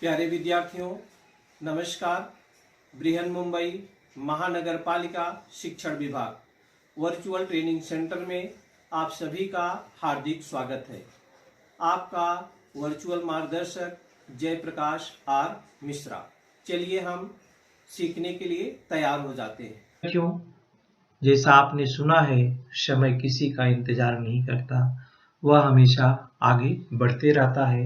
प्यारे विद्यार्थियों, नमस्कार। बृहन मुंबई महानगर पालिका शिक्षण विभाग वर्चुअल ट्रेनिंग सेंटर में आप सभी का हार्दिक स्वागत है। आपका वर्चुअल मार्गदर्शक जयप्रकाश आर मिश्रा। चलिए हम सीखने के लिए तैयार हो जाते हैं। क्यों? जैसा आपने सुना है, समय किसी का इंतजार नहीं करता, वह हमेशा आगे बढ़ते रहता है।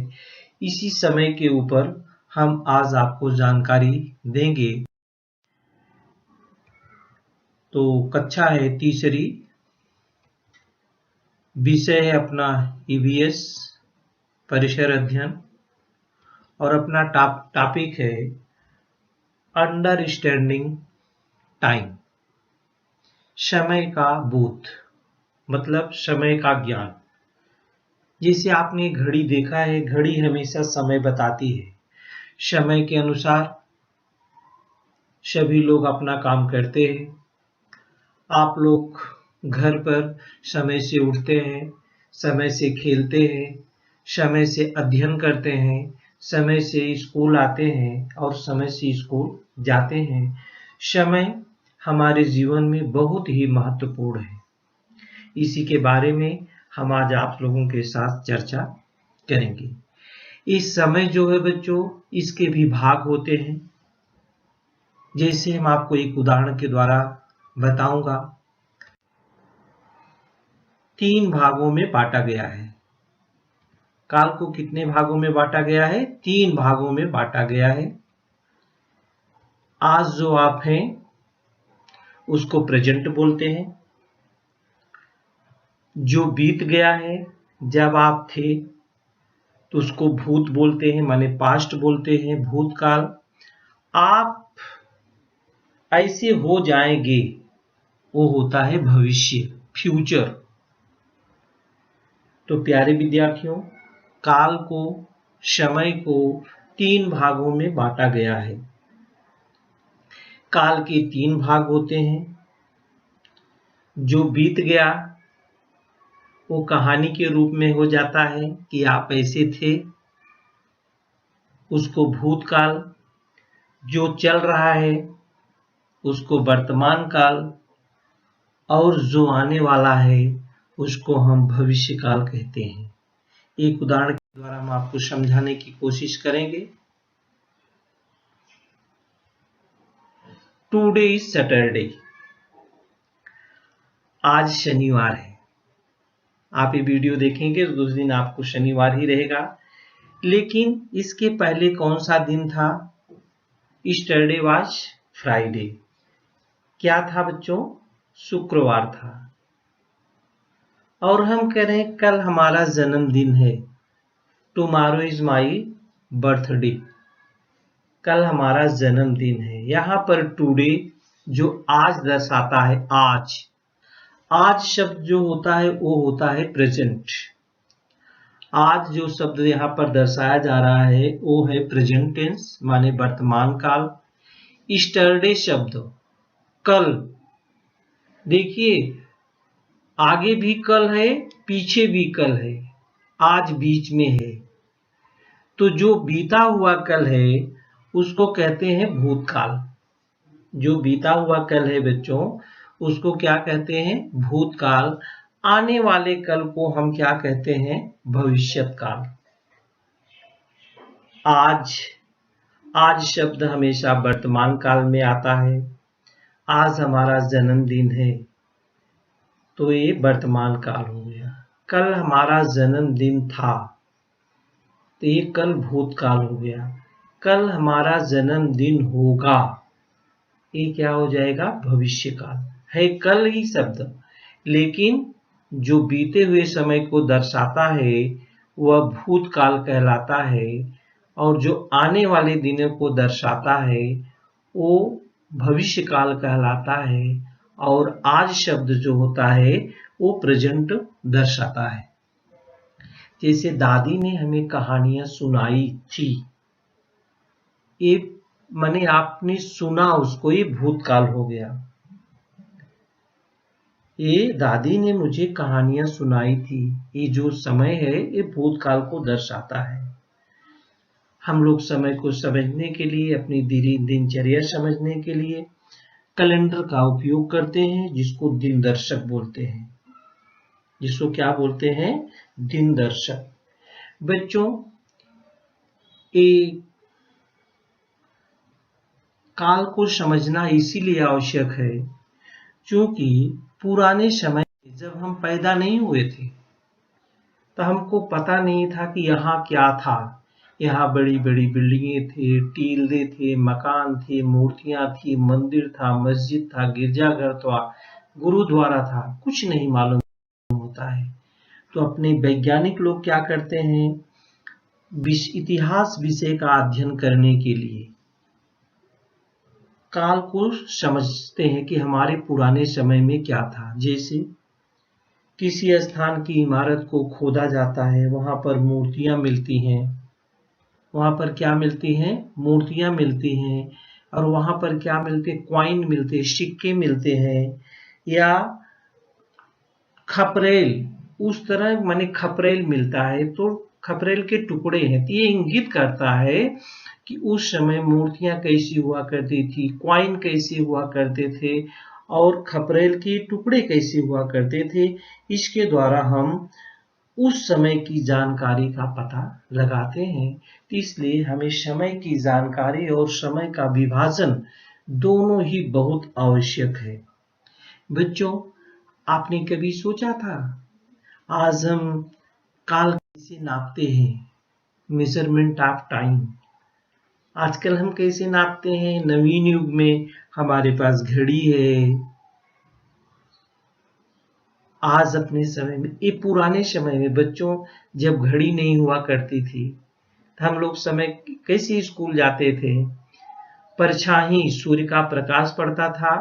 इसी समय के ऊपर हम आज आपको जानकारी देंगे। तो कक्षा है तीसरी, विषय है अपना ईवीएस परिसर अध्ययन और अपना टॉपिक है अंडरस्टैंडिंग टाइम। समय का बोध मतलब समय का ज्ञान। जैसे आपने घड़ी देखा है, घड़ी हमेशा समय बताती है। समय के अनुसार सभी लोग अपना काम करते हैं। आप लोग घर पर समय से उठते हैं, समय से खेलते हैं, समय से अध्ययन करते हैं, समय से स्कूल आते हैं और समय से स्कूल जाते हैं। समय हमारे जीवन में बहुत ही महत्वपूर्ण है। इसी के बारे में हम आज आप लोगों के साथ चर्चा करेंगे। इस समय जो है बच्चों, इसके भी भाग होते हैं। जैसे हम आपको एक उदाहरण के द्वारा बताऊंगा। 3 भागों में बांटा गया है। काल को कितने भागों में बांटा गया है? 3 भागों में बांटा गया है। आज जो आप हैं उसको प्रेजेंट बोलते हैं। जो बीत गया है, जब आप थे तो उसको भूत बोलते हैं, माने पास्ट बोलते हैं, भूतकाल। आप ऐसे हो जाएंगे, वो होता है भविष्य, फ्यूचर। तो प्यारे विद्यार्थियों, काल को, समय को 3 भागों में बांटा गया है। काल के 3 भाग होते हैं। जो बीत गया वो कहानी के रूप में हो जाता है कि आप ऐसे थे, उसको भूतकाल। जो चल रहा है उसको वर्तमान काल, और जो आने वाला है उसको हम भविष्य काल कहते हैं। एक उदाहरण के द्वारा हम आपको समझाने की कोशिश करेंगे। Today is Saturday. आज शनिवार है। आप ये वीडियो देखेंगे तो उस दिन आपको शनिवार ही रहेगा। लेकिन इसके पहले कौन सा दिन था? Yesterday was Friday. क्या था बच्चों? शुक्रवार था। और हम कह रहे हैं कल हमारा जन्मदिन है। Tomorrow is my birthday. कल हमारा जन्मदिन है। यहां पर टुडे जो आज दर्शाता है, आज शब्द जो होता है वो होता है प्रेजेंट। आज जो शब्द यहाँ पर दर्शाया जा रहा है वो है प्रेजेंट टेंस, माने वर्तमान काल। यस्टरडे शब्द कल। देखिए, आगे भी कल है, पीछे भी कल है, आज बीच में है। तो जो बीता हुआ कल है उसको कहते हैं भूतकाल। जो बीता हुआ कल है बच्चों, उसको क्या कहते हैं? भूतकाल। आने वाले कल को हम क्या कहते हैं? भविष्यत काल। आज शब्द हमेशा वर्तमान काल में आता है। आज हमारा जन्मदिन है तो ये वर्तमान काल हो गया। कल हमारा जन्मदिन था तो ये कल भूतकाल हो गया। कल हमारा जन्मदिन होगा, ये क्या हो जाएगा? भविष्य काल। है कल ही शब्द, लेकिन जो बीते हुए समय को दर्शाता है वह भूतकाल कहलाता है, और जो आने वाले दिनों को दर्शाता है वो भविष्य काल कहलाता है। और आज शब्द जो होता है वो प्रेजेंट दर्शाता है। जैसे दादी ने हमें कहानियां सुनाई थी, ये माने आपने सुना उसको, ये भूतकाल हो गया। ये दादी ने मुझे कहानियां सुनाई थी, ये जो समय है ये भूतकाल को दर्शाता है। हम लोग समय को समझने के लिए, अपनी दिनचर्या समझने के लिए कैलेंडर का उपयोग करते हैं, जिसको दिन दर्शक बोलते हैं। जिसको क्या बोलते हैं? दिन दर्शक। बच्चों, ये काल को समझना इसीलिए आवश्यक है क्योंकि पुराने समय में जब हम पैदा नहीं हुए थे तो हमको पता नहीं था कि यहाँ क्या था। यहाँ बड़ी बड़ी बिल्डिंगें थे, टीले थे, मकान थे, मूर्तियां थी, मंदिर था, मस्जिद था, गिरजाघर था, गुरुद्वारा था, कुछ नहीं मालूम होता है। तो अपने वैज्ञानिक लोग क्या करते हैं? इतिहास विषय का अध्ययन करने के लिए काल को समझते हैं कि हमारे पुराने समय में क्या था। जैसे किसी स्थान की इमारत को खोदा जाता है, वहां पर मूर्तियां मिलती हैं। वहां पर क्या मिलती हैं? मूर्तियां मिलती हैं। और वहां पर क्या मिलते? कॉइन मिलते, सिक्के मिलते हैं, या खपरेल, उस तरह माने खपरेल मिलता है। तो खपरेल के टुकड़े हैं। तो ये इंगित करता है कि उस समय मूर्तियां कैसी हुआ करती थी, कॉइन कैसे हुआ करते थे, और खपरेल के टुकड़े कैसे हुआ करते थे। इसके द्वारा हम उस समय की जानकारी का पता लगाते हैं। तो इसलिए हमें समय की जानकारी और समय का विभाजन दोनों ही बहुत आवश्यक है। बच्चों, आपने कभी सोचा था आज हम काल कैसे नापते हैं? मेजरमेंट ऑफ टाइम आजकल हम कैसे नापते हैं? नवीन युग में हमारे पास घड़ी है। आज अपने समय में, ये पुराने समय में बच्चों जब घड़ी नहीं हुआ करती थी तो हम लोग समय कैसे स्कूल जाते थे? परछाई, सूर्य का प्रकाश पड़ता था,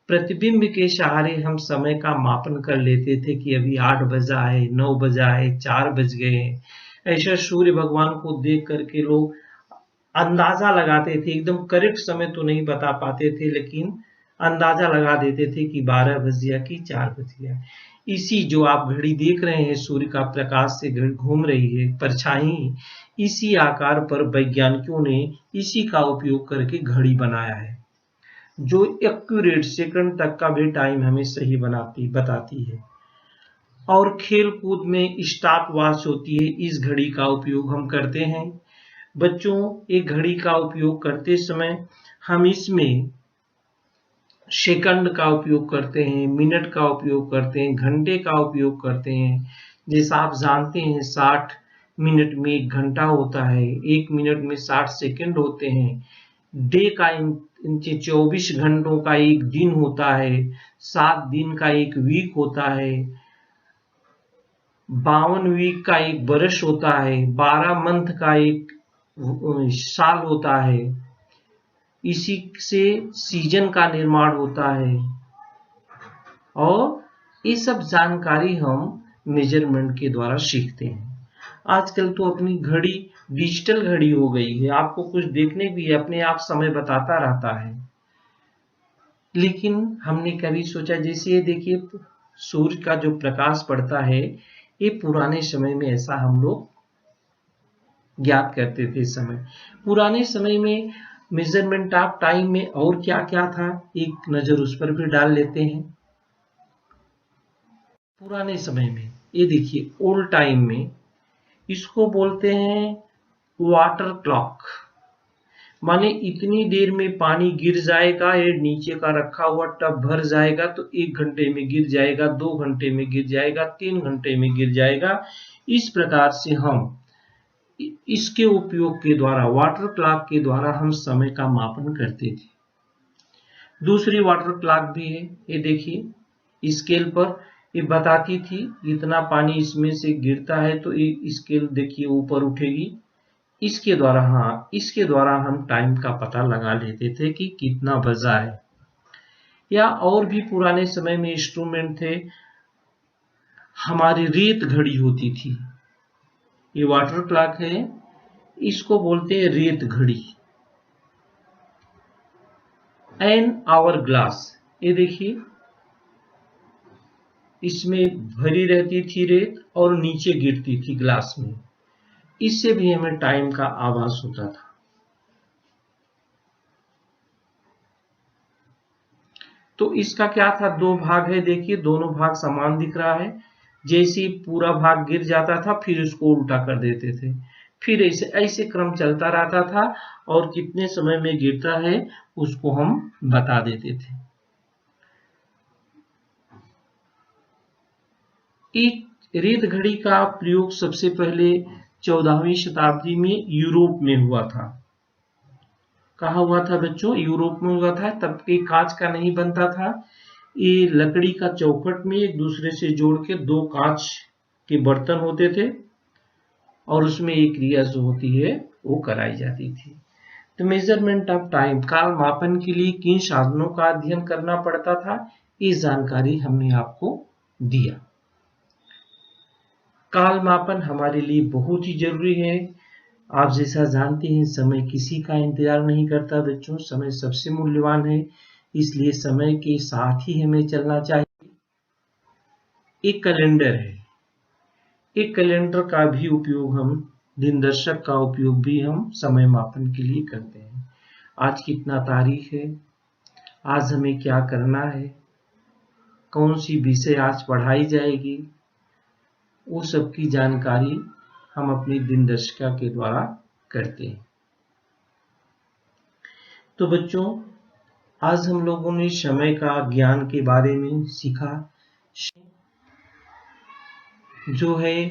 प्रतिबिंब के सहारे हम समय का मापन कर लेते थे कि अभी 8 बजा है, 9 बजा है, 4 बज गए हैं। ऐसा सूर्य भगवान को देख करके लोग अंदाजा लगाते थे। एकदम करेक्ट समय तो नहीं बता पाते थे, लेकिन अंदाजा लगा देते थे कि 12 बज गया कि 4 बज गया। इसी जो आप घड़ी देख रहे हैं, सूर्य का प्रकाश से घड़ी घूम रही है, परछाई, इसी आकार पर वैज्ञानिकों ने इसी का उपयोग करके घड़ी बनाया है, जो एक्यूरेट सेकंड तक का भी टाइम हमें सही बताती है। और खेल कूद में स्टॉप वॉच होती है, इस घड़ी का उपयोग हम करते हैं। बच्चों, एक घड़ी का उपयोग करते समय हम इसमें सेकंड का उपयोग करते हैं, मिनट का उपयोग करते हैं, घंटे का उपयोग करते हैं। जैसा आप जानते हैं 60 मिनट में 1 घंटा होता है, 1 मिनट में 60 सेकंड होते हैं। डे का 24 घंटों का एक दिन होता है, 7 दिन का एक वीक होता है, 52 वीक का एक वर्ष होता है, 12 मंथ का एक साल होता है। इसी से सीजन का निर्माण होता है। और ये सब जानकारी हम मेजरमेंट के द्वारा सीखते हैं। आजकल तो अपनी घड़ी डिजिटल घड़ी हो गई है, आपको कुछ देखने भी अपने आप समय बताता रहता है। लेकिन हमने कभी सोचा, जैसे ये देखिए सूर्य का जो प्रकाश पड़ता है, ये पुराने समय में ऐसा हम लोग ज्ञात करते थे समय। पुराने समय में मेजरमेंट ऑफ टाइम में और क्या क्या था, एक नजर उस पर भी डाल लेते हैं। पुराने समय में ये देखिए ओल्ड टाइम में इसको बोलते हैं वाटर क्लॉक। माने इतनी देर में पानी गिर जाएगा, ये नीचे का रखा हुआ टब भर जाएगा तो 1 घंटे में गिर जाएगा, 2 घंटे में गिर जाएगा, 3 घंटे में गिर जाएगा। इस प्रकार से हम इसके उपयोग के द्वारा, वाटर क्लॉक के द्वारा हम समय का मापन करते थे। दूसरी वाटर क्लॉक भी है, ये देखिए स्केल पर ये बताती थी इतना पानी इसमें से गिरता है तो ये स्केल देखिए ऊपर उठेगी। इसके द्वारा हम टाइम का पता लगा लेते थे कि कितना बजा है। या और भी पुराने समय में इंस्ट्रूमेंट थे, हमारी रेत घड़ी होती थी। ये वाटर क्लॉक है, इसको बोलते हैं रेत घड़ी। एन आवर ग्लास, ये देखिए इसमें भरी रहती थी रेत और नीचे गिरती थी ग्लास में। इससे भी हमें टाइम का आभास होता था। तो इसका क्या था, दो भाग है, देखिए दोनों भाग समान दिख रहा है। जैसे ही पूरा भाग गिर जाता था फिर उसको उल्टा कर देते थे, फिर ऐसे ऐसे क्रम चलता रहता था और कितने समय में गिरता है उसको हम बता देते थे। इस रेत घड़ी का प्रयोग सबसे पहले 14वीं शताब्दी में यूरोप में हुआ था। कहा हुआ था बच्चों, यूरोप में हुआ था। तब के कांच का नहीं बनता था, ये लकड़ी का चौखट में एक दूसरे से जोड़ के दो कांच के बर्तन होते थे और उसमें एक क्रिया जो होती है वो कराई जाती थी। तो मेजरमेंट ऑफ टाइम, काल मापन के लिए किन साधनों का अध्ययन करना पड़ता था, ये जानकारी हमने आपको दिया। काल मापन हमारे लिए बहुत ही जरूरी है। आप जैसा जानते हैं समय किसी का इंतजार नहीं करता बच्चों, समय सबसे मूल्यवान है, इसलिए समय के साथ ही हमें चलना चाहिए। एक कैलेंडर है, एक कैलेंडर का भी उपयोग हम, दिन दर्शक का उपयोग भी हम समय मापन के लिए करते हैं। आज कितना तारीख है, आज हमें क्या करना है, कौन सी विषय आज पढ़ाई जाएगी, वो सब की जानकारी हम अपनी दिन दर्शिका के द्वारा करते हैं। तो बच्चों आज हम लोगों ने समय का ज्ञान के बारे में सीखा, जो है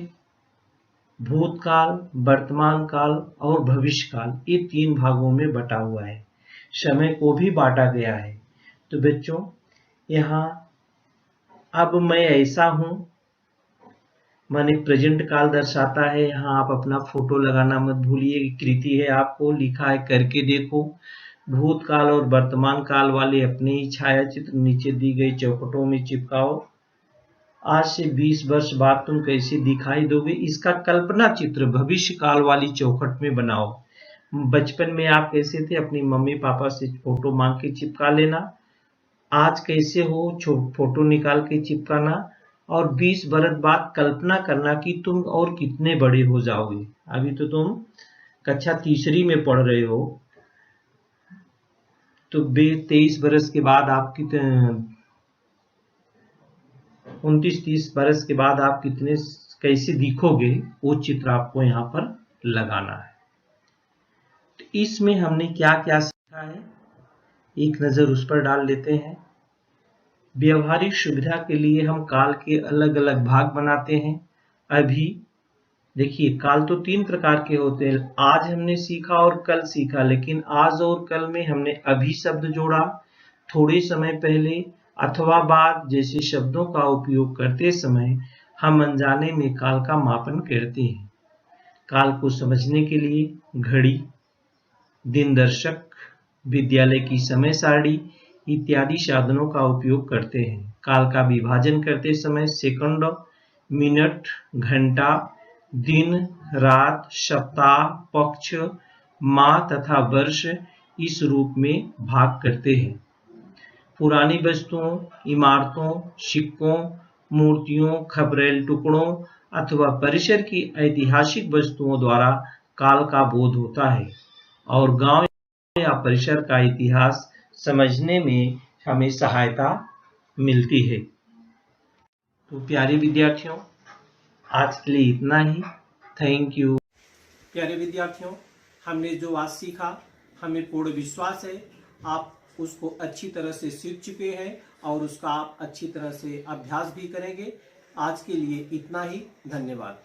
भूतकाल, वर्तमान काल और भविष्य काल, ये तीन भागों में बटा हुआ है। समय को भी बांटा गया है। तो बच्चों यहाँ अब मैं ऐसा हूं, माने प्रेजेंट काल दर्शाता है। यहाँ आप अपना फोटो लगाना मत भूलिए, कृति है आपको लिखा है करके देखो। भूतकाल और वर्तमान काल वाले अपने ही छाया चित्र नीचे दी गई चौखटों में चिपकाओ। आज से 20 वर्ष बाद तुम कैसे दिखाई दोगे, इसका कल्पना चित्र भविष्य काल वाली चौखट में बनाओ। बचपन में आप कैसे थे, अपनी मम्मी पापा से फोटो मांग के चिपका लेना। आज कैसे हो, फोटो निकाल के चिपकाना। और 20 वर्ष बाद कल्पना करना कि तुम और कितने बड़े हो जाओगे। अभी तो तुम कक्षा तीसरी में पढ़ रहे हो, तो 23 वर्ष के बाद आप कितने, 29-30 वर्ष के बाद आप कितने कैसे दिखोगे, वो चित्र आपको यहाँ पर लगाना है। तो इसमें हमने क्या क्या सीखा है, एक नजर उस पर डाल लेते हैं। व्यवहारिक सुविधा के लिए हम काल के अलग अलग भाग बनाते हैं। अभी देखिए काल तो 3 प्रकार के होते हैं, आज हमने सीखा और कल सीखा, लेकिन आज और कल में हमने अभी शब्द जोड़ा, थोड़े समय पहले अथवा बाद जैसे शब्दों का उपयोग करते समय हम अनजाने में काल का मापन करते हैं। काल को समझने के लिए घड़ी, दिन दर्शक, विद्यालय की समय सारणी इत्यादि साधनों का उपयोग करते हैं। काल का विभाजन करते समय सेकंड, मिनट, घंटा, दिन, रात, सप्ताह, पक्ष, माह तथा वर्ष इस रूप में भाग करते हैं। पुरानी वस्तुओं, इमारतों, सिक्कों, मूर्तियों, खपरेल टुकड़ों अथवा परिसर की ऐतिहासिक वस्तुओं द्वारा काल का बोध होता है और गांव या परिसर का इतिहास समझने में हमें सहायता मिलती है। तो प्यारे विद्यार्थियों, आज के लिए इतना ही। Thank you. प्यारे विद्यार्थियों, हमने जो आज सीखा, हमें पूर्ण विश्वास है आप उसको अच्छी तरह से सीख चुके हैं और उसका आप अच्छी तरह से अभ्यास भी करेंगे। आज के लिए इतना ही, धन्यवाद।